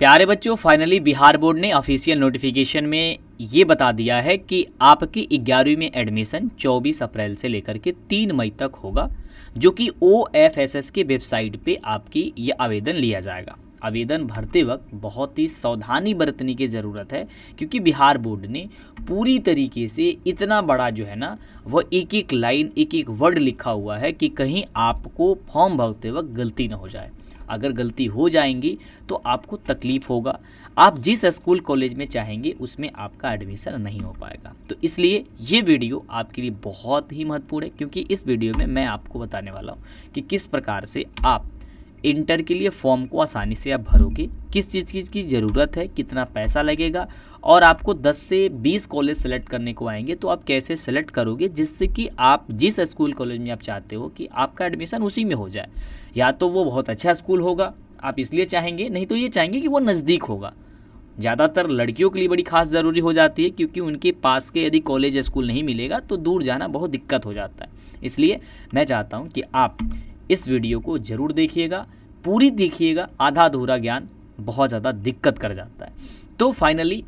प्यारे बच्चों, finally Bihar board ने ऑफिशियल नोटिफिकेशन में ये बता दिया है कि आपकी 11वीं में एडमिशन 24 अप्रैल से लेकर के 3 मई तक होगा, जो कि OFSS के वेबसाइट पे आपकी ये आवेदन लिया जाएगा। आवेदन भरते वक्त बहुत ही सावधानी बरतने की ज़रूरत है, क्योंकि बिहार बोर्ड ने पूरी तरीके से इतना बड़ा जो है ना वह एक एक लाइन एक एक वर्ड लिखा हुआ है कि कहीं आपको फॉर्म भरते वक्त गलती ना हो जाए। अगर गलती हो जाएंगी तो आपको तकलीफ होगा, आप जिस स्कूल कॉलेज में चाहेंगे उसमें आपका एडमिशन नहीं हो पाएगा। तो इसलिए ये वीडियो आपके लिए बहुत ही महत्वपूर्ण है, क्योंकि इस वीडियो में मैं आपको बताने वाला हूँ कि किस प्रकार से आप इंटर के लिए फॉर्म को आसानी से आप भरोगे, किस चीज़ की ज़रूरत है, कितना पैसा लगेगा, और आपको 10 से 20 कॉलेज सेलेक्ट करने को आएंगे तो आप कैसे सेलेक्ट करोगे जिससे कि आप जिस स्कूल कॉलेज में आप चाहते हो कि आपका एडमिशन उसी में हो जाए। या तो वो बहुत अच्छा स्कूल होगा, आप इसलिए चाहेंगे, नहीं तो ये चाहेंगे कि वो नज़दीक होगा। ज़्यादातर लड़कियों के लिए बड़ी खास ज़रूरी हो जाती है, क्योंकि उनके पास के यदि कॉलेज स्कूल नहीं मिलेगा तो दूर जाना बहुत दिक्कत हो जाता है। इसलिए मैं चाहता हूँ कि आप इस वीडियो को ज़रूर देखिएगा, पूरी देखिएगा, आधा अधूरा ज्ञान बहुत ज़्यादा दिक्कत कर जाता है। तो फाइनली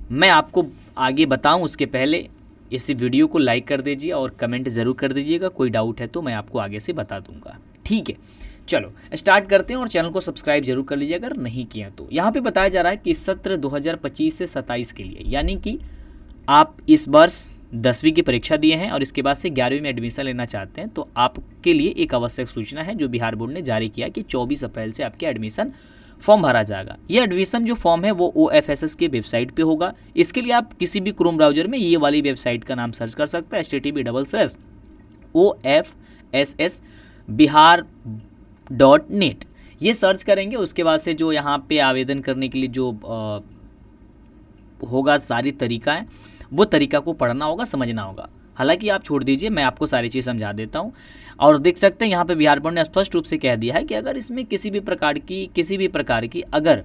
मैं आपको आगे बताऊं उसके पहले इस वीडियो को लाइक कर दीजिए और कमेंट ज़रूर कर दीजिएगा। कोई डाउट है तो मैं आपको आगे से बता दूंगा, ठीक है। चलो स्टार्ट करते हैं, और चैनल को सब्सक्राइब जरूर कर लीजिए अगर नहीं किया तो। यहाँ पे बताया जा रहा है कि सत्र 2025 से 27 के लिए, यानी कि आप इस वर्ष 10वीं की परीक्षा दिए हैं और इसके बाद से 11वीं में एडमिशन लेना चाहते हैं, तो आपके लिए एक आवश्यक सूचना है जो बिहार बोर्ड ने जारी किया कि 24 अप्रैल से आपके एडमिशन फॉर्म भरा जाएगा। ये एडमिशन जो फॉर्म है वो OFSS के वेबसाइट पे होगा। इसके लिए आप किसी भी क्रोम ब्राउजर में ये वाली वेबसाइट का नाम सर्च कर सकते हैं, http://OFSS-bihar.net। ये सर्च करेंगे, उसके बाद से जो यहाँ पे आवेदन करने के लिए जो होगा सारी तरीका है, वो तरीका को पढ़ना होगा, समझना होगा। हालांकि आप छोड़ दीजिए, मैं आपको सारी चीज़ समझा देता हूँ। और देख सकते हैं यहाँ पे बिहार बोर्ड ने स्पष्ट रूप से कह दिया है कि अगर इसमें किसी भी प्रकार की अगर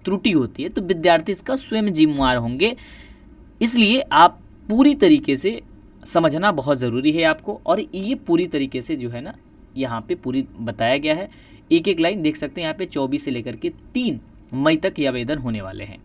त्रुटि होती है तो विद्यार्थी इसका स्वयं जिम्मेवार होंगे। इसलिए आप पूरी तरीके से समझना बहुत ज़रूरी है आपको, और ये पूरी तरीके से जो है ना यहाँ पे पूरी बताया गया है। एक एक लाइन देख सकते हैं यहाँ पे 24 से लेकर के 3 मई तक ये आवेदन होने वाले हैं।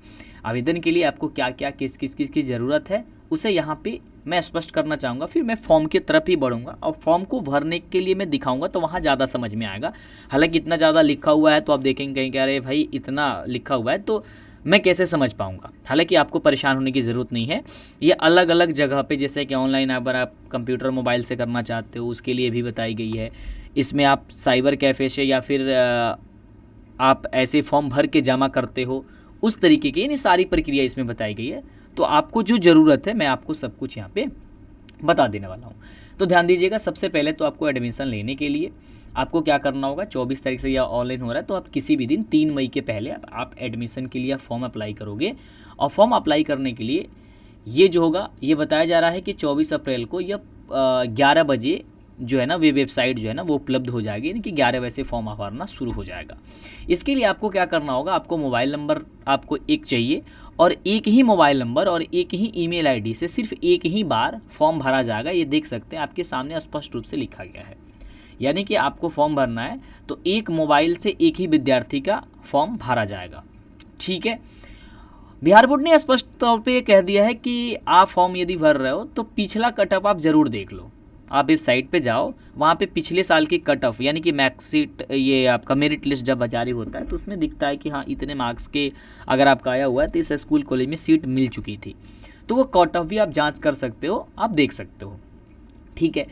आवेदन के लिए आपको क्या क्या किस की ज़रूरत है उसे यहाँ पे मैं स्पष्ट करना चाहूँगा, फिर मैं फॉर्म की तरफ ही बढ़ूँगा और फॉर्म को भरने के लिए मैं दिखाऊँगा, तो वहाँ ज़्यादा समझ में आएगा। हालांकि इतना ज़्यादा लिखा हुआ है तो आप देखेंगे कहीं क्या, अरे भाई इतना लिखा हुआ है तो मैं कैसे समझ पाऊँगा। हालांकि आपको परेशान होने की ज़रूरत नहीं है। ये अलग अलग जगह पे, जैसे कि ऑनलाइन अगर आप कंप्यूटर मोबाइल से करना चाहते हो उसके लिए भी बताई गई है। इसमें आप साइबर कैफ़े से या फिर आप ऐसे फॉर्म भर के जमा करते हो उस तरीके की, यानी सारी प्रक्रिया इसमें बताई गई है। तो आपको जो ज़रूरत है मैं आपको सब कुछ यहाँ पे बता देने वाला हूँ। तो ध्यान दीजिएगा, सबसे पहले तो आपको एडमिशन लेने के लिए आपको क्या करना होगा। 24 तारीख से यह ऑनलाइन हो रहा है, तो आप किसी भी दिन 3 मई के पहले आप एडमिशन के लिए फॉर्म अप्लाई करोगे। और फॉर्म अप्लाई करने के लिए ये जो होगा, ये बताया जा रहा है कि 24 अप्रैल को यह 11 बजे जो है ना वे वेबसाइट जो है ना वो उपलब्ध हो जाएगी, यानी कि 11 बजे से फॉर्म भरना शुरू हो जाएगा। इसके लिए आपको क्या करना होगा, आपको मोबाइल नंबर आपको एक चाहिए, और एक ही मोबाइल नंबर और एक ही ईमेल आईडी से सिर्फ एक ही बार फॉर्म भरा जाएगा। ये देख सकते हैं आपके सामने स्पष्ट रूप से लिखा गया है, यानी कि आपको फॉर्म भरना है तो एक मोबाइल से एक ही विद्यार्थी का फॉर्म भरा जाएगा, ठीक है। बिहार बोर्ड ने स्पष्ट तौर पे कह दिया है कि आप फॉर्म यदि भर रहे हो तो पिछला कट ऑफ आप ज़रूर देख लो। आप वेबसाइट पे जाओ, वहाँ पे पिछले साल की कट ऑफ यानी कि मार्कशीट, ये आपका मेरिट लिस्ट जब जारी होता है तो उसमें दिखता है कि हाँ इतने मार्क्स के अगर आपका आया हुआ है तो इस स्कूल कॉलेज में सीट मिल चुकी थी, तो वो कट ऑफ भी आप जांच कर सकते हो, आप देख सकते हो, ठीक है।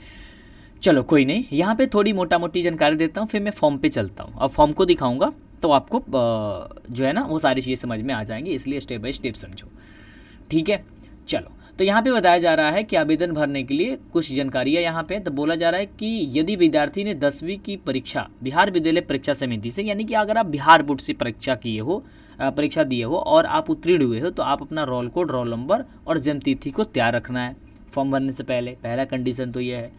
चलो कोई नहीं, यहाँ पे थोड़ी मोटा मोटी जानकारी देता हूँ, फिर मैं फॉर्म पे चलता हूँ। अब फॉर्म को दिखाऊँगा तो आपको जो है ना वो सारी चीज़ें समझ में आ जाएंगी, इसलिए स्टेप बाय स्टेप समझो, ठीक है। चलो, तो यहाँ पे बताया जा रहा है कि आवेदन भरने के लिए कुछ जानकारियाँ यहाँ पे तो बोला जा रहा है कि यदि विद्यार्थी ने 10वीं की परीक्षा बिहार विद्यालय परीक्षा समिति से, यानी कि अगर आप बिहार बोर्ड से परीक्षा दिए हो और आप उत्तीर्ण हुए हो, तो आप अपना रोल कोड, रोल नंबर और जन्म तिथि को तैयार रखना है फॉर्म भरने से पहले। पहला कंडीशन तो यह है।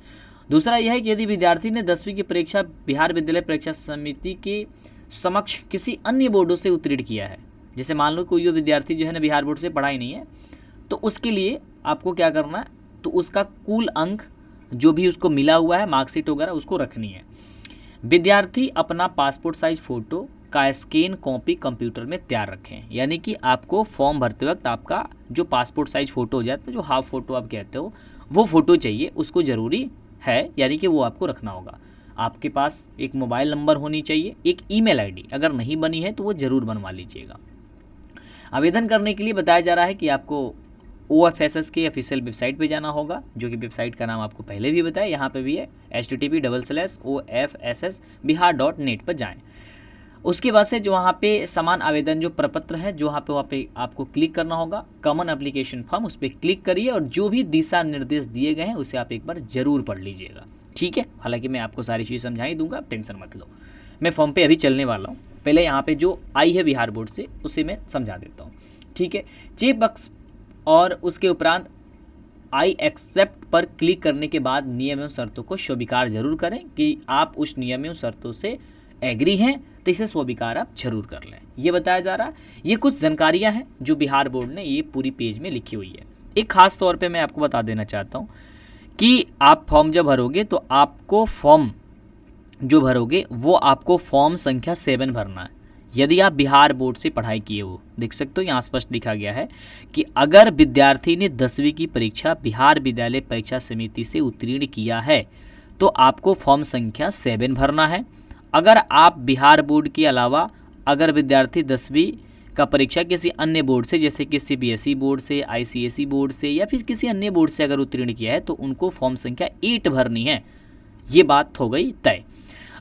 दूसरा यह है कि यदि विद्यार्थी ने 10वीं की परीक्षा बिहार विद्यालय परीक्षा समिति के समक्ष किसी अन्य बोर्डों से उत्तीर्ण किया है, जैसे मान लो कोई विद्यार्थी जो है ना बिहार बोर्ड से पढ़ा ही नहीं है, तो उसके लिए आपको क्या करना है, तो उसका कुल अंक जो भी उसको मिला हुआ है मार्कशीट वगैरह उसको रखनी है। विद्यार्थी अपना पासपोर्ट साइज फ़ोटो का स्कैन कॉपी कंप्यूटर में तैयार रखें। यानी कि आपको फॉर्म भरते वक्त आपका जो पासपोर्ट साइज फ़ोटो हो जाता है, जो हाफ फ़ोटो आप कहते हो, वो फ़ोटो चाहिए, उसको ज़रूरी है, यानी कि वो आपको रखना होगा। आपके पास एक मोबाइल नंबर होनी चाहिए, एक ईमेल आईडी अगर नहीं बनी है तो वो ज़रूर बनवा लीजिएगा। आवेदन करने के लिए बताया जा रहा है कि आपको OFSS के ऑफिशियल वेबसाइट पे जाना होगा, जो कि वेबसाइट का नाम आपको पहले भी बताया, यहाँ पे भी है http://ofssbihar.net पर जाएं। उसके बाद से जो वहाँ पे समान आवेदन जो प्रपत्र है, जो वहाँ पे आपको क्लिक करना होगा, कॉमन एप्लीकेशन फॉर्म, उस पर क्लिक करिए और जो भी दिशा निर्देश दिए गए हैं उसे आप एक बार ज़रूर पढ़ लीजिएगा, ठीक है। हालांकि मैं आपको सारी चीज़ समझा ही दूंगा, आप टेंशन मत लो। मैं फॉर्म पे अभी चलने वाला हूँ, पहले यहाँ पे जो आई है बिहार बोर्ड से उसे मैं समझा देता हूँ, ठीक है। चेक बॉक्स और उसके उपरांत आई एक्सेप्ट पर क्लिक करने के बाद नियम एवं शर्तों को स्वीकार जरूर करें कि आप उस नियम एवं शर्तों से एग्री हैं, तो इसे स्वीकार आप जरूर कर लें। ये बताया जा रहा है, ये कुछ जानकारियां हैं जो बिहार बोर्ड ने ये पूरी पेज में लिखी हुई है। एक खास तौर पे मैं आपको बता देना चाहता हूँ कि आप फॉर्म जब भरोगे तो आपको फॉर्म जो भरोगे वो आपको फॉर्म संख्या 7 भरना है। यदि आप बिहार बोर्ड से पढ़ाई किए हो, देख सकते हो यहाँ स्पष्ट लिखा गया है कि अगर विद्यार्थी ने 10वीं की परीक्षा बिहार विद्यालय परीक्षा समिति से उत्तीर्ण किया है तो आपको फॉर्म संख्या 7 भरना है। अगर आप बिहार बोर्ड के अलावा अगर विद्यार्थी 10वीं का परीक्षा किसी अन्य बोर्ड से, जैसे कि CBSE बोर्ड से, ICSE बोर्ड से या फिर किसी अन्य बोर्ड से अगर उत्तीर्ण किया है तो उनको फॉर्म संख्या 8 भरनी है। ये बात हो गई तय।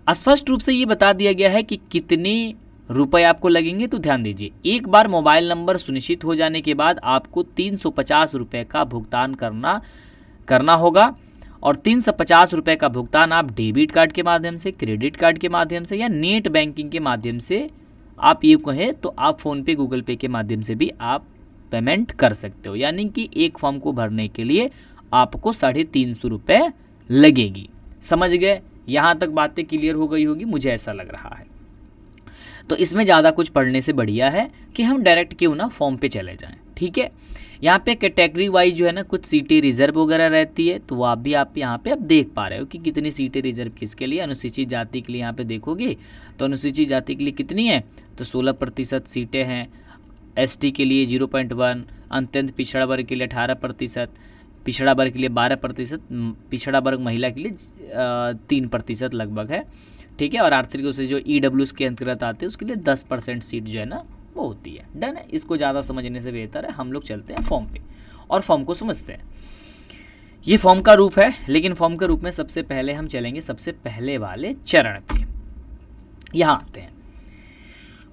स्पष्ट रूप से ये बता दिया गया है कि कितने रुपए आपको लगेंगे, तो ध्यान दीजिए, एक बार मोबाइल नंबर सुनिश्चित हो जाने के बाद आपको 350 रुपये का भुगतान करना होगा और 350 रुपये का भुगतान आप डेबिट कार्ड के माध्यम से, क्रेडिट कार्ड के माध्यम से या नेट बैंकिंग के माध्यम से, आप ये कहें तो आप फ़ोनपे, गूगल पे के माध्यम से भी आप पेमेंट कर सकते हो। यानी कि एक फॉर्म को भरने के लिए आपको 350 रुपये लगेगी। समझ गए? यहाँ तक बातें क्लियर हो गई होगी, मुझे ऐसा लग रहा है। तो इसमें ज़्यादा कुछ पढ़ने से बढ़िया है कि हम डायरेक्ट क्यों ना फॉर्म पे चले जाएं, ठीक है। यहाँ पे कैटेगरी वाइज जो है ना कुछ सीटें रिजर्व वगैरह रहती है, तो वो आप यहाँ पे आप देख पा रहे हो कि कितनी सीटें रिजर्व किसके लिए। अनुसूचित जाति के लिए यहाँ पे देखोगे तो अनुसूचित जाति के लिए कितनी है, तो 16% सीटें हैं। ST के लिए 0.1, अत्यंत पिछड़ा वर्ग के लिए 18%, पिछड़ा वर्ग के लिए 12%, पिछड़ा वर्ग महिला के लिए 3% लगभग है, ठीक है। और आर्थिक रूप से जो EWS के अंतर्गत आते हैं उसके लिए 10% सीट जो है ना वो होती है। डन है? इसको ज़्यादा समझने से बेहतर है हम लोग चलते हैं फॉर्म पे और फॉर्म को समझते हैं। ये फॉर्म का रूप है, लेकिन फॉर्म के रूप में सबसे पहले हम चलेंगे सबसे पहले वाले चरण पे। यहाँ आते हैं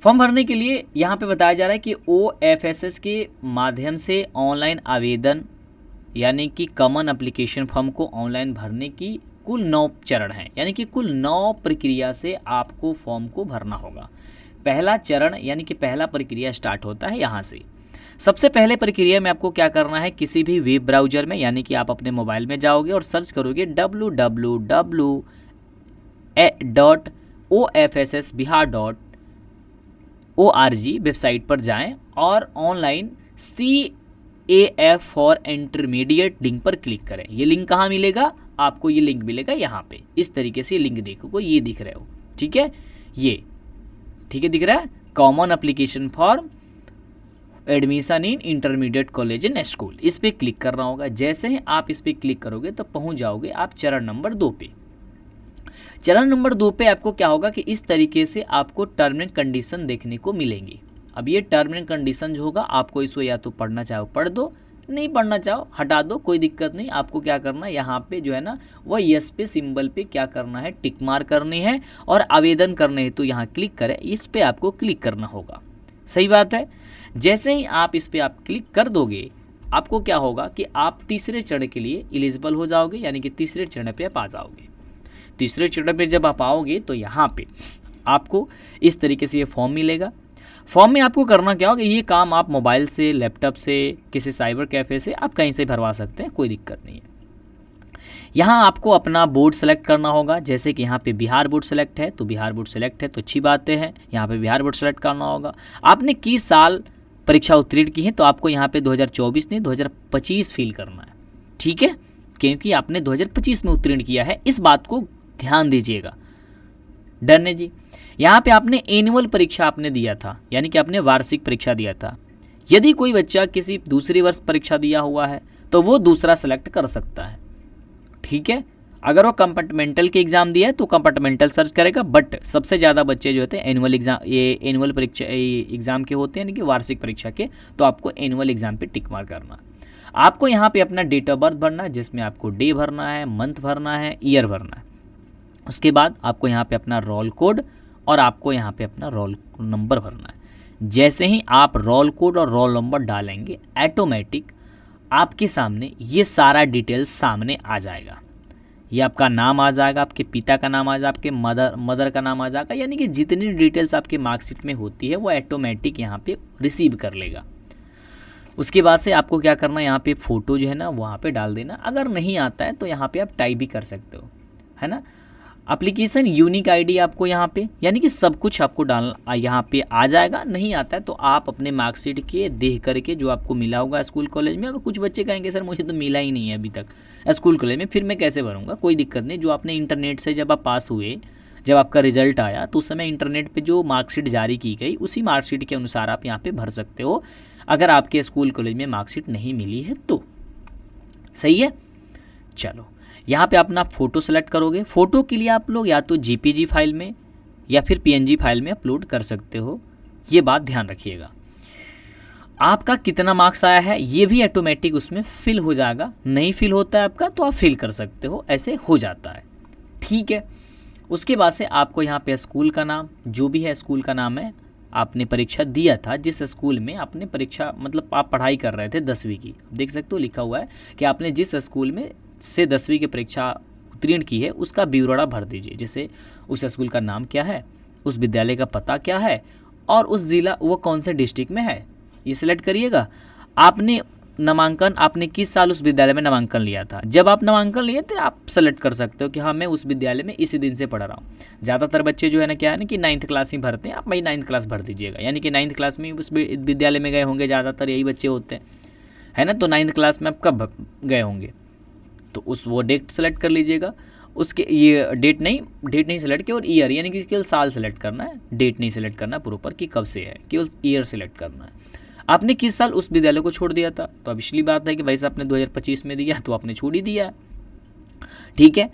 फॉर्म भरने के लिए। यहाँ पे बताया जा रहा है कि OFSS के माध्यम से ऑनलाइन आवेदन यानी कि कॉमन एप्लीकेशन फॉर्म को ऑनलाइन भरने की कुल 9 चरण हैं, यानी कि कुल 9 प्रक्रिया से आपको फॉर्म को भरना होगा। पहला चरण यानी कि पहला प्रक्रिया स्टार्ट होता है यहाँ से। सबसे पहले प्रक्रिया में आपको क्या करना है, किसी भी वेब ब्राउज़र में यानी कि आप अपने मोबाइल में जाओगे और सर्च करोगे www.ofssbihar.org वेबसाइट पर जाएं और online CAF for intermediate link पर क्लिक करें। ये लिंक कहाँ मिलेगा, आपको ये लिंक मिलेगा यहाँ पे। इस तरीके से लिंक देखोगे, ये दिख रहे हो, ठीक है, ये ठीक है दिख रहा है, common application for admission in intermediate college and school. इस पे क्लिक करना होगा। जैसे ही आप इस पे क्लिक करोगे तो पहुंच जाओगे आप चरण नंबर 2 पे। चरण नंबर 2 पे आपको क्या होगा कि इस तरीके से आपको टर्म एंड कंडीशन देखने को मिलेंगी। अब ये टर्म एंड कंडीशन जो होगा आपको इसको या तो पढ़ना चाहो पढ़ दो, नहीं पढ़ना चाहो हटा दो, कोई दिक्कत नहीं। आपको क्या करना है, यहाँ पे जो है ना वह यस पे सिंबल पे क्या करना है, टिक मार करनी है और आवेदन करने है तो यहाँ क्लिक करें, इस पे आपको क्लिक करना होगा। सही बात है। जैसे ही आप इस पे आप क्लिक कर दोगे आपको क्या होगा कि आप तीसरे चरण के लिए एलिजिबल हो जाओगे, यानी कि तीसरे चरण पे आप आ जाओगे। तीसरे चरण पे जब आप आओगे तो यहाँ पे आपको इस तरीके से ये फॉर्म मिलेगा। फॉर्म में आपको करना क्या होगा, ये काम आप मोबाइल से, लैपटॉप से, किसी साइबर कैफ़े से आप कहीं से भरवा सकते हैं, कोई दिक्कत नहीं है। यहाँ आपको अपना बोर्ड सेलेक्ट करना होगा। जैसे कि यहाँ पे बिहार बोर्ड सेलेक्ट है तो बिहार बोर्ड सेलेक्ट है तो अच्छी बातें हैं, यहाँ पे बिहार बोर्ड सेलेक्ट करना होगा। आपने किस साल परीक्षा उत्तीर्ण की है तो आपको यहाँ पे 2024 नहीं 2025 फिल करना है, ठीक है, क्योंकि आपने 2025 में उत्तीर्ण किया है, इस बात को ध्यान दीजिएगा। डन है जी। यहाँ पे आपने एनुअल परीक्षा आपने दिया था, यानी कि आपने वार्षिक परीक्षा दिया था। यदि कोई बच्चा किसी दूसरी वर्ष परीक्षा दिया हुआ है तो वो दूसरा सेलेक्ट कर सकता है, ठीक है। अगर वो कंपार्टमेंटल के एग्ज़ाम दिया है तो कंपार्टमेंटल सर्च करेगा, बट सबसे ज़्यादा बच्चे जो होते हैं एनुअल एग्ज़ाम, ये एनुअल परीक्षा एग्ज़ाम के होते हैं, यानी कि वार्षिक परीक्षा के, तो आपको एनुअल एग्ज़ाम पे टिक मार्क करना। आपको यहाँ पे अपना डेट ऑफ बर्थ भरना है, जिसमें आपको डे भरना है, मंथ भरना है, ईयर भरना है। उसके बाद आपको यहाँ पे अपना रोल कोड और आपको यहाँ पे अपना रोल नंबर भरना है। जैसे ही आप रोल कोड और रोल नंबर डालेंगे, ऑटोमेटिक आपके सामने ये सारा डिटेल्स सामने आ जाएगा। ये आपका नाम आ जाएगा, आपके पिता का नाम आ जाएगा, आपके मदर का नाम आ जाएगा, यानी कि जितनी डिटेल्स आपके मार्कशीट में होती है वो ऑटोमेटिक यहाँ पे रिसीव कर लेगा। उसके बाद से आपको क्या करना है, यहाँ पे फ़ोटो जो है ना वहाँ पे डाल देना। अगर नहीं आता है तो यहाँ पे आप टाइप भी कर सकते हो, है ना। एप्लीकेशन यूनिक आईडी आपको यहाँ पे, यानी कि सब कुछ आपको डालना यहाँ पे आ जाएगा। नहीं आता है तो आप अपने मार्कशीट के देख करके जो आपको मिला होगा स्कूल कॉलेज में, अब कुछ बच्चे कहेंगे सर मुझे तो मिला ही नहीं है अभी तक स्कूल कॉलेज में, फिर मैं कैसे भरूंगा। कोई दिक्कत नहीं, जो आपने इंटरनेट से जब आप पास हुए, जब आपका रिजल्ट आया तो उस समय इंटरनेट पे जो मार्कशीट जारी की गई उसी मार्कशीट के अनुसार आप यहाँ पे भर सकते हो, अगर आपके स्कूल कॉलेज में मार्कशीट नहीं मिली है तो। सही है। चलो यहाँ पे अपना फ़ोटो सेलेक्ट करोगे। फ़ोटो के लिए आप लोग या तो JPG फाइल में या फिर PNG फाइल में अपलोड कर सकते हो, ये बात ध्यान रखिएगा। आपका कितना मार्क्स आया है ये भी ऑटोमेटिक उसमें फिल हो जाएगा। नहीं फिल होता है आपका तो आप फिल कर सकते हो, ऐसे हो जाता है, ठीक है। उसके बाद से आपको यहाँ पे स्कूल का नाम, जो भी है स्कूल का नाम है, आपने परीक्षा दिया था जिस स्कूल में आपने परीक्षा, मतलब आप पढ़ाई कर रहे थे 10वीं की, देख सकते हो लिखा हुआ है कि आपने जिस स्कूल में से 10वीं की परीक्षा उत्तीर्ण की है उसका ब्यौरा भर दीजिए। जैसे उस स्कूल का नाम क्या है, उस विद्यालय का पता क्या है और उस ज़िला वो कौन से डिस्ट्रिक्ट में है, ये सिलेक्ट करिएगा। आपने नामांकन, आपने किस साल उस विद्यालय में नामांकन लिया था, जब आप नामांकन लिए थे आप सेलेक्ट कर सकते हो कि हाँ मैं उस विद्यालय में इसी दिन से पढ़ रहा हूँ। ज़्यादातर बच्चे जो है ना क्या है ना कि 9th क्लास ही भरते हैं, आप भाई 9th क्लास भर दीजिएगा, यानी कि 9th क्लास में उस विद्यालय में गए होंगे, ज़्यादातर यही बच्चे होते हैं, है ना। तो 9th क्लास में आप कब गए होंगे तो उस वो डेट सेलेक्ट कर लीजिएगा। उसके ये डेट नहीं सेलेक्ट किया, और ईयर, यानी कि केवल साल सेलेक्ट करना है, डेट नहीं सेलेक्ट करना प्रॉपर कि कब से है, केवल ईयर सेलेक्ट करना है। आपने किस साल उस विद्यालय को छोड़ दिया था, तो अब पिछली बात है कि भाई साहब आपने 2025 में दिया तो आपने छोड़ ही दिया, ठीक है,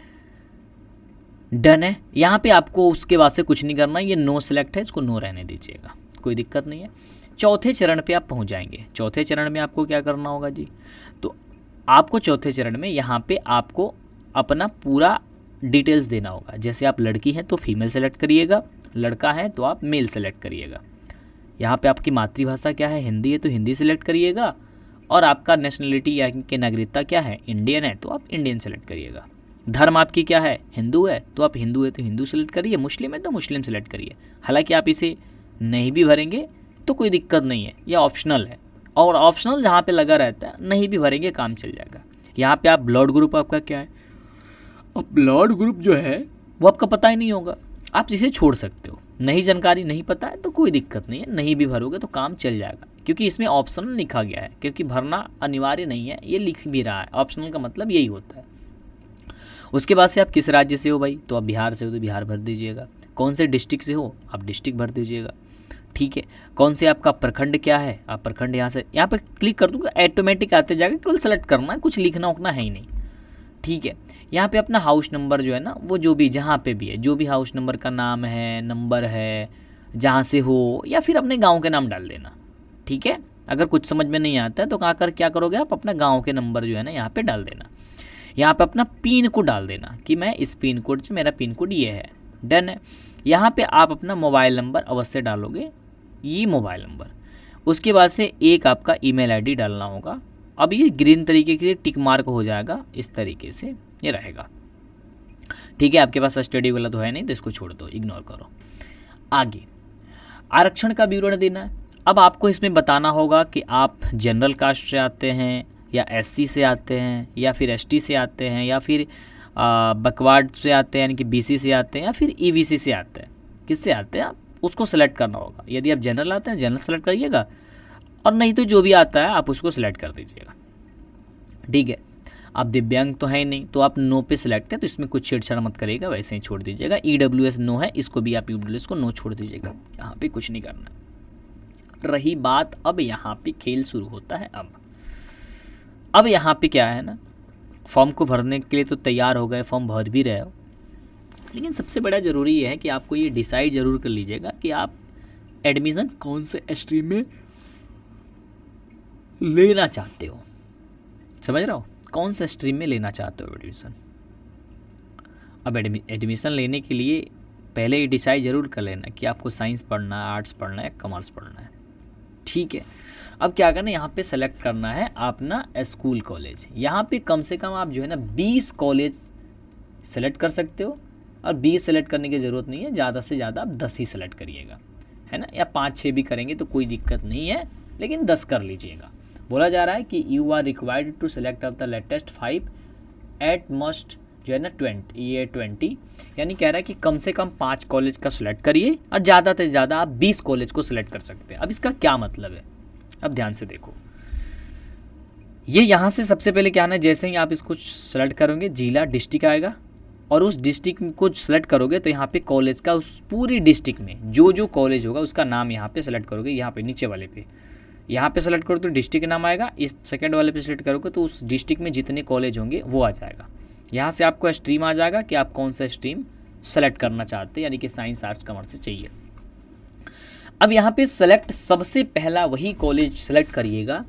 डन है। यहाँ पे आपको उसके बाद से कुछ नहीं करना, ये नो सेलेक्ट है, इसको नो रहने दीजिएगा, कोई दिक्कत नहीं है। चौथे चरण पे आप पहुँच जाएंगे। चौथे चरण में आपको क्या करना होगा जी, तो आपको चौथे चरण में यहाँ पे आपको अपना पूरा डिटेल्स देना होगा। जैसे आप लड़की हैं तो फीमेल सेलेक्ट करिएगा, लड़का है तो आप मेल सेलेक्ट करिएगा। यहाँ पे आपकी मातृभाषा क्या है, हिंदी है तो हिंदी सेलेक्ट करिएगा, और आपका नेशनलिटी या कि नागरिकता क्या है, इंडियन है तो आप इंडियन सेलेक्ट करिएगा। धर्म आपकी क्या है, हिंदू है तो आप हिंदू है तो हिंदू सेलेक्ट करिए, मुस्लिम है तो मुस्लिम सेलेक्ट करिए। हालांकि आप इसे नहीं भी भरेंगे तो कोई दिक्कत नहीं है, यह ऑप्शनल है, और ऑप्शनल जहाँ पे लगा रहता है नहीं भी भरेंगे काम चल जाएगा। यहाँ पे आप ब्लड ग्रुप आपका क्या है, अब ब्लड ग्रुप जो है वो आपका पता ही नहीं होगा, आप इसे छोड़ सकते हो। नहीं जानकारी नहीं पता है तो कोई दिक्कत नहीं है, नहीं भी भरोगे तो काम चल जाएगा, क्योंकि इसमें ऑप्शनल लिखा गया है, क्योंकि भरना अनिवार्य नहीं है, ये लिख भी रहा है। ऑप्शनल का मतलब यही होता है। उसके बाद से आप किस राज्य से हो भाई, तो आप बिहार से हो तो बिहार भर दीजिएगा। कौन से डिस्ट्रिक्ट से हो, आप डिस्ट्रिक्ट भर दीजिएगा, ठीक है। कौन से आपका प्रखंड क्या है, आप प्रखंड यहाँ पे क्लिक कर दूँगा, ऑटोमेटिक आते जाएगा, केवल सेलेक्ट करना है, कुछ लिखना उखना है ही नहीं, ठीक है। यहाँ पे अपना हाउस नंबर जो है ना, वो जो भी जहाँ पे भी है, जो भी हाउस नंबर का नाम है, नंबर है, जहाँ से हो, या फिर अपने गांव के नाम डाल देना, ठीक है। अगर कुछ समझ में नहीं आता है तो क्या करोगे आप, अपना गांव के नंबर जो है ना यहाँ पे डाल देना। यहाँ पे अपना पिन कोड डाल देना कि मैं इस पिन कोड से, मेरा पिन कोड ये है, डन है। यहाँ पे आप अपना मोबाइल नंबर अवश्य डालोगे, ये मोबाइल नंबर। उसके बाद से एक आपका ईमेल आईडी डालना होगा। अब ये ग्रीन तरीके से टिक मार्क हो जाएगा, इस तरीके से ये रहेगा, ठीक है। आपके पास स्टडी वाला तो है नहीं तो इसको छोड़ दो, इग्नोर करो। आगे आरक्षण का विवरण देना है। अब आपको इसमें बताना होगा कि आप जनरल कास्ट से आते हैं या SC से आते हैं या फिर ST से आते हैं या फिर बैकवर्ड से आते हैं, यानी कि BC से आते हैं, या फिर EBC से आते हैं, किससे आते हैं आप उसको सेलेक्ट करना होगा। यदि आप जनरल आते हैं जनरल सेलेक्ट करिएगा, और नहीं तो जो भी आता है आप उसको सिलेक्ट कर दीजिएगा, ठीक है। आप दिव्यांग तो है नहीं, तो आप नो पे सिलेक्ट है, तो इसमें कुछ छेड़छाड़ मत करिएगा, वैसे ही छोड़ दीजिएगा। EWS नो है, इसको भी आप EWS को नो छोड़ दीजिएगा, यहाँ पे कुछ नहीं करना। रही बात अब यहाँ पे खेल शुरू होता है। अब यहाँ पे क्या है ना, फॉर्म को भरने के लिए तो तैयार हो गए, फॉर्म भर भी रहे हो, लेकिन सबसे बड़ा ज़रूरी ये है कि आपको ये डिसाइड ज़रूर कर लीजिएगा कि आप एडमिशन कौन से स्ट्रीम में लेना चाहते हो। समझ रहे हो, कौन सा स्ट्रीम में लेना चाहते हो एडमिशन। अब एडमिशन लेने के लिए पहले ये डिसाइड ज़रूर कर लेना कि आपको साइंस पढ़ना है, आर्ट्स पढ़ना है, कॉमर्स पढ़ना है। ठीक है, अब क्या करना है, यहाँ पे सेलेक्ट करना है अपना स्कूल कॉलेज। यहाँ पे कम से कम आप जो है ना 20 कॉलेज सेलेक्ट कर सकते हो, और 20 सेलेक्ट करने की ज़रूरत नहीं है, ज़्यादा से ज़्यादा आप 10 ही सेलेक्ट करिएगा, है ना, या 5-6 भी करेंगे तो कोई दिक्कत नहीं है, लेकिन 10 कर लीजिएगा। बोला जा रहा है कि you are required to select of the latest 5 at most जो है ना 20, यानी कह रहा है कि कम से कम 5 कॉलेज का सिलेक्ट करिए, और ज़्यादा से ज़्यादा आप 20 कॉलेज को सिलेक्ट कर सकते हैं। अब इसका क्या मतलब है, अब ध्यान से देखो, ये यहाँ से सबसे पहले क्या है ना, जैसे ही आप इसको सेलेक्ट करोगे जिला डिस्ट्रिक्ट आएगा, और उस डिस्ट्रिक्ट को सेलेक्ट करोगे तो यहाँ पे कॉलेज का उस पूरी डिस्ट्रिक्ट में जो कॉलेज होगा उसका नाम यहाँ पे सेलेक्ट करोगे। यहाँ पे नीचे वाले पे, यहाँ पे सेलेक्ट करो तो डिस्ट्रिक्ट नाम आएगा, इस सेकंड वाले पे सेलेक्ट करोगे तो उस डिस्ट्रिक्ट में जितने कॉलेज होंगे वो आ जाएगा। यहाँ से आपको स्ट्रीम आ जाएगा कि आप कौन सा स्ट्रीम सेलेक्ट करना चाहते हैं, यानी कि साइंस, आर्ट्स, कॉमर्स से चाहिए। अब यहाँ पे सेलेक्ट सबसे पहला वही कॉलेज सेलेक्ट करिएगा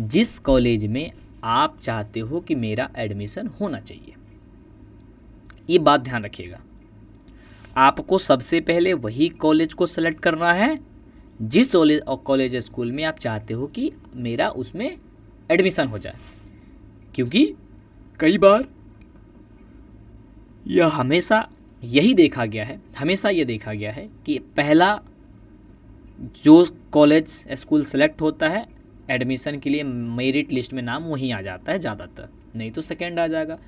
जिस कॉलेज में आप चाहते हो कि मेरा एडमिशन होना चाहिए। ये बात ध्यान रखिएगा, आपको सबसे पहले वही कॉलेज को सेलेक्ट करना है जिस कॉलेज स्कूल में आप चाहते हो कि मेरा उसमें एडमिशन हो जाए। क्योंकि कई बार यह हमेशा यही देखा गया है कि पहला जो कॉलेज स्कूल सेलेक्ट होता है एडमिशन के लिए मेरिट लिस्ट में नाम वहीं आ जाता है ज़्यादातर, नहीं तो सेकंड आ जाएगा।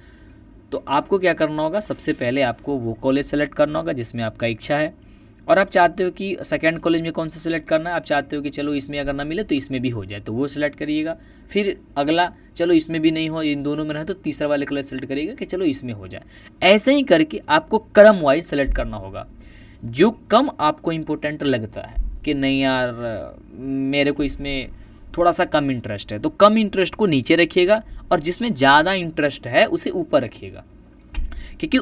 तो आपको क्या करना होगा, सबसे पहले आपको वो कॉलेज सेलेक्ट करना होगा जिसमें आपका इच्छा है, और आप चाहते हो कि सेकंड कॉलेज में कौन सा सेलेक्ट करना है, आप चाहते हो कि चलो इसमें अगर ना मिले तो इसमें भी हो जाए तो वो सेलेक्ट करिएगा। फिर अगला, चलो इसमें भी नहीं हो, इन दोनों में रहे तो तीसरा वाले कॉलेज सेलेक्ट करिएगा कि चलो इसमें हो जाए। ऐसे ही करके आपको क्रम वाइज सेलेक्ट करना होगा। जो कम आपको इम्पोर्टेंट लगता है कि नहीं यार मेरे को इसमें थोड़ा सा कम इंटरेस्ट है, तो कम इंटरेस्ट को नीचे रखिएगा, और जिसमें ज़्यादा इंटरेस्ट है उसे ऊपर रखिएगा। क्योंकि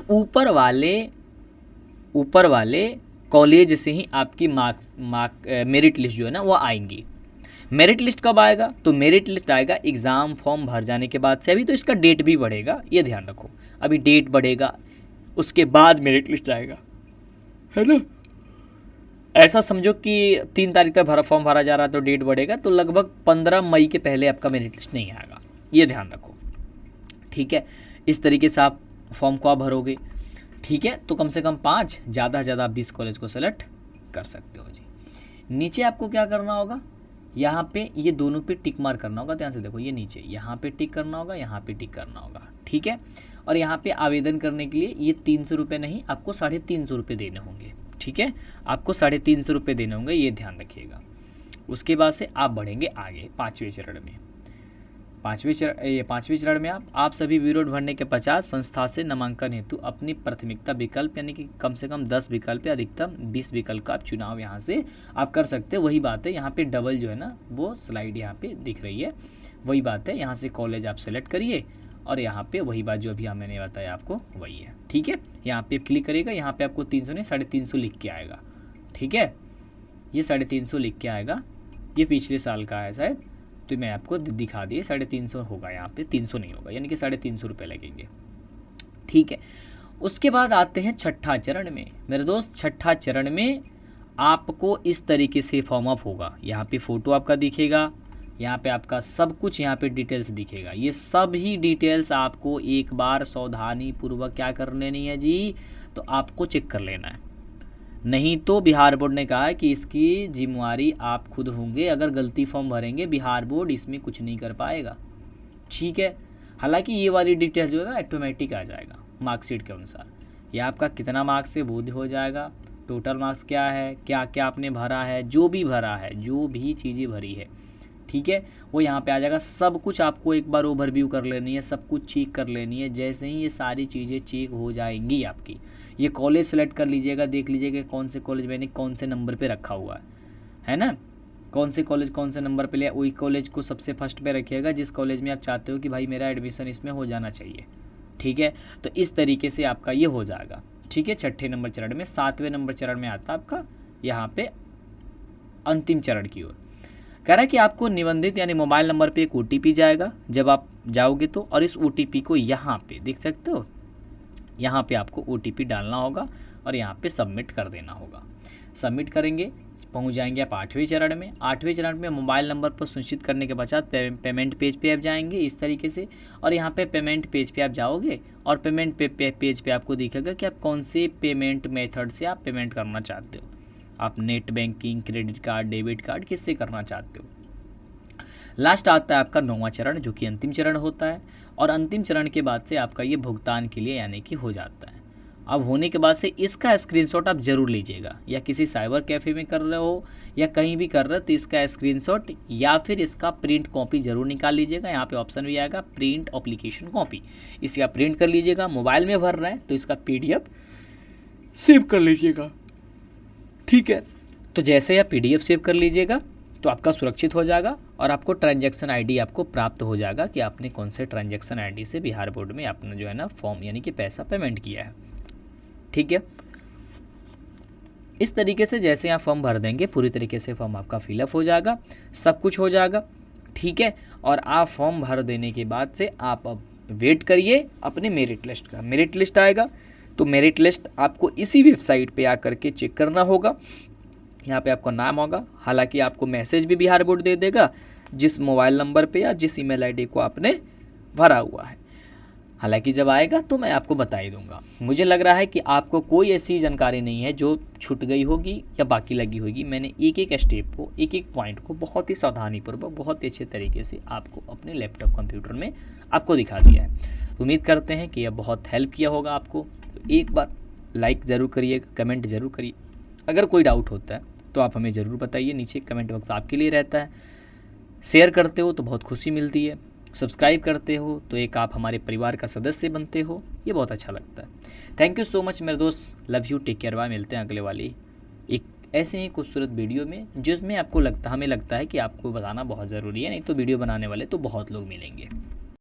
ऊपर वाले कॉलेज से ही आपकी मेरिट लिस्ट जो है ना वो आएंगी। मेरिट लिस्ट कब आएगा, तो मेरिट लिस्ट आएगा एग्ज़ाम फॉर्म भर जाने के बाद से। अभी तो इसका डेट भी बढ़ेगा, ये ध्यान रखो, अभी डेट बढ़ेगा, उसके बाद मेरिट लिस्ट आएगा, है ना। ऐसा समझो कि 3 तारीख तक फॉर्म भरा जा रहा है तो डेट बढ़ेगा, तो लगभग 15 मई के पहले आपका मेरिट लिस्ट नहीं आएगा, ये ध्यान रखो। ठीक है, इस तरीके से आप फॉर्म को आप भरोगे। ठीक है, तो कम से कम 5, ज़्यादा से ज़्यादा 20 कॉलेज को सेलेक्ट कर सकते हो जी। नीचे आपको क्या करना होगा, यहाँ पे ये दोनों पे टिक मार्क करना होगा। ध्यान से देखो, ये नीचे यहाँ पे टिक करना होगा, यहाँ पे टिक करना होगा। ठीक है, और यहाँ पे आवेदन करने के लिए ये 300 रुपये नहीं, आपको 350 रुपये देने होंगे। ठीक है, आपको 350 रुपये देने होंगे, ये ध्यान रखिएगा। उसके बाद से आप बढ़ेंगे आगे 5वें चरण में। 5वें चरण में आप सभी विरोध भरने के 50 संस्था से नामांकन हेतु अपनी प्राथमिकता विकल्प, यानी कि कम से कम 10 विकल्प या अधिकतम 20 विकल्प का आप चुनाव यहाँ से आप कर सकते हैं। वही बात है, यहाँ पे डबल जो है ना वो स्लाइड यहाँ पे दिख रही है, वही बात है। यहाँ से कॉलेज आप सेलेक्ट करिए, और यहाँ पे वही बात जो अभी मैंने बताया आपको वही है। ठीक है, यहाँ पे क्लिक करिएगा, यहाँ पे आपको 300 नहीं 350 लिख के आएगा। ठीक है, ये 350 लिख के आएगा, ये पिछले साल का है शायद, तो मैं आपको दिखा दिए 350 होगा, यहाँ पे 300 नहीं होगा, यानी कि 350 रुपये लगेंगे। ठीक है, उसके बाद आते हैं छठा चरण में। मेरे दोस्त, छठा चरण में आपको इस तरीके से फॉर्म अप होगा। यहाँ पे फ़ोटो आपका दिखेगा, यहाँ पे आपका सब कुछ यहाँ पे डिटेल्स दिखेगा। ये सब ही डिटेल्स आपको एक बार सावधानी पूर्वक क्या कर लेनी है जी, तो आपको चेक कर लेना है। नहीं तो बिहार बोर्ड ने कहा है कि इसकी जिम्मेवारी आप खुद होंगे, अगर गलती फॉर्म भरेंगे बिहार बोर्ड इसमें कुछ नहीं कर पाएगा। ठीक है, हालांकि ये वाली डिटेल्स जो है ना ऑटोमेटिक आ जाएगा मार्कशीट के अनुसार। ये आपका कितना मार्क्स है वो हो जाएगा, टोटल मार्क्स क्या है, क्या क्या आपने भरा है, जो भी भरा है, जो भी चीज़ें भरी है। ठीक है, वो यहाँ पे आ जाएगा। सब कुछ आपको एक बार ओवरव्यू कर लेनी है, सब कुछ चेक कर लेनी है। जैसे ही ये सारी चीज़ें चेक हो जाएंगी आपकी, ये कॉलेज सेलेक्ट कर लीजिएगा, देख लीजिएगा कौन से कॉलेज मैंने कौन से नंबर पे रखा हुआ है ना, कौन से कॉलेज कौन से नंबर पे लिया, वही कॉलेज को सबसे फर्स्ट पे रखिएगा जिस कॉलेज में आप चाहते हो कि भाई मेरा एडमिशन इसमें हो जाना चाहिए। ठीक है, तो इस तरीके से आपका ये हो जाएगा। ठीक है, छठे नंबर चरण में। सातवें नंबर चरण में आता है आपका यहाँ पे अंतिम चरण की ओर। कह रहा है कि आपको निबंधित यानी मोबाइल नंबर पे एक OTP जाएगा जब आप जाओगे तो, और इस OTP को यहाँ पे देख सकते हो, यहाँ पे आपको OTP डालना होगा और यहाँ पे सबमिट कर देना होगा। सबमिट करेंगे, पहुँच जाएंगे आप 8वें चरण में। 8वें चरण में मोबाइल नंबर पर सुनिश्चित करने के पश्चात पेमेंट पेज पे आप जाएंगे इस तरीके से, और यहाँ पे पेमेंट पेज पे आप जाओगे और पेमेंट पेज पे आपको दिखेगा कि आप कौन से पेमेंट मेथड से आप पेमेंट करना चाहते हो। आप net banking, credit card, debit card, किससे करना चाहते हो। लास्ट आता है आपका 9वां चरण जो कि अंतिम चरण होता है, और अंतिम चरण के बाद से आपका ये भुगतान के लिए यानी कि हो जाता है। अब होने के बाद से इसका स्क्रीनशॉट आप जरूर लीजिएगा, या किसी साइबर कैफ़े में कर रहे हो या कहीं भी कर रहे हो तो इसका स्क्रीनशॉट या फिर इसका प्रिंट कॉपी जरूर निकाल लीजिएगा। यहाँ पे ऑप्शन भी आएगा प्रिंट एप्लीकेशन कॉपी, इसका प्रिंट कर लीजिएगा। मोबाइल में भर रहे हैं तो इसका PDF सेव कर लीजिएगा। ठीक है, तो जैसे आप PDF सेव कर लीजिएगा तो आपका सुरक्षित हो जाएगा और आपको ट्रांजैक्शन ID आपको प्राप्त हो जाएगा कि आपने कौन से ट्रांजैक्शन ID से बिहार बोर्ड में आपने जो है ना फॉर्म यानी कि पैसा पेमेंट किया है। ठीक है, इस तरीके से जैसे आप फॉर्म भर देंगे पूरी तरीके से फॉर्म आपका फिलअप हो जाएगा, सब कुछ हो जाएगा। ठीक है, और आप फॉर्म भर देने के बाद से आप अब वेट करिए अपने मेरिट लिस्ट का। मेरिट लिस्ट आएगा तो मेरिट लिस्ट आपको इसी वेबसाइट पे आकर के चेक करना होगा। यहाँ पे आपका नाम होगा, हालांकि आपको मैसेज भी बिहार बोर्ड दे देगा जिस मोबाइल नंबर पे या जिस ईमेल ID को आपने भरा हुआ है। हालांकि जब आएगा तो मैं आपको बता ही दूंगा। मुझे लग रहा है कि आपको कोई ऐसी जानकारी नहीं है जो छूट गई होगी या बाकी लगी होगी। मैंने एक एक स्टेप को, एक एक पॉइंट को बहुत ही सावधानीपूर्वक, बहुत ही अच्छे तरीके से आपको अपने लैपटॉप कंप्यूटर में आपको दिखा दिया है। उम्मीद करते हैं कि यह बहुत हेल्प किया होगा आपको। तो एक बार लाइक ज़रूर करिएगा, कमेंट ज़रूर करिए। अगर कोई डाउट होता है तो आप हमें ज़रूर बताइए, नीचे कमेंट बॉक्स आपके लिए रहता है। शेयर करते हो तो बहुत खुशी मिलती है, सब्सक्राइब करते हो तो एक आप हमारे परिवार का सदस्य बनते हो, ये बहुत अच्छा लगता है। थैंक यू सो मच मेरे दोस्त, love you, take care, bye. मिलते हैं अगले वाली एक ऐसे ही खूबसूरत वीडियो में जिसमें आपको हमें लगता है कि आपको बताना बहुत ज़रूरी है, नहीं तो वीडियो बनाने वाले तो बहुत लोग मिलेंगे।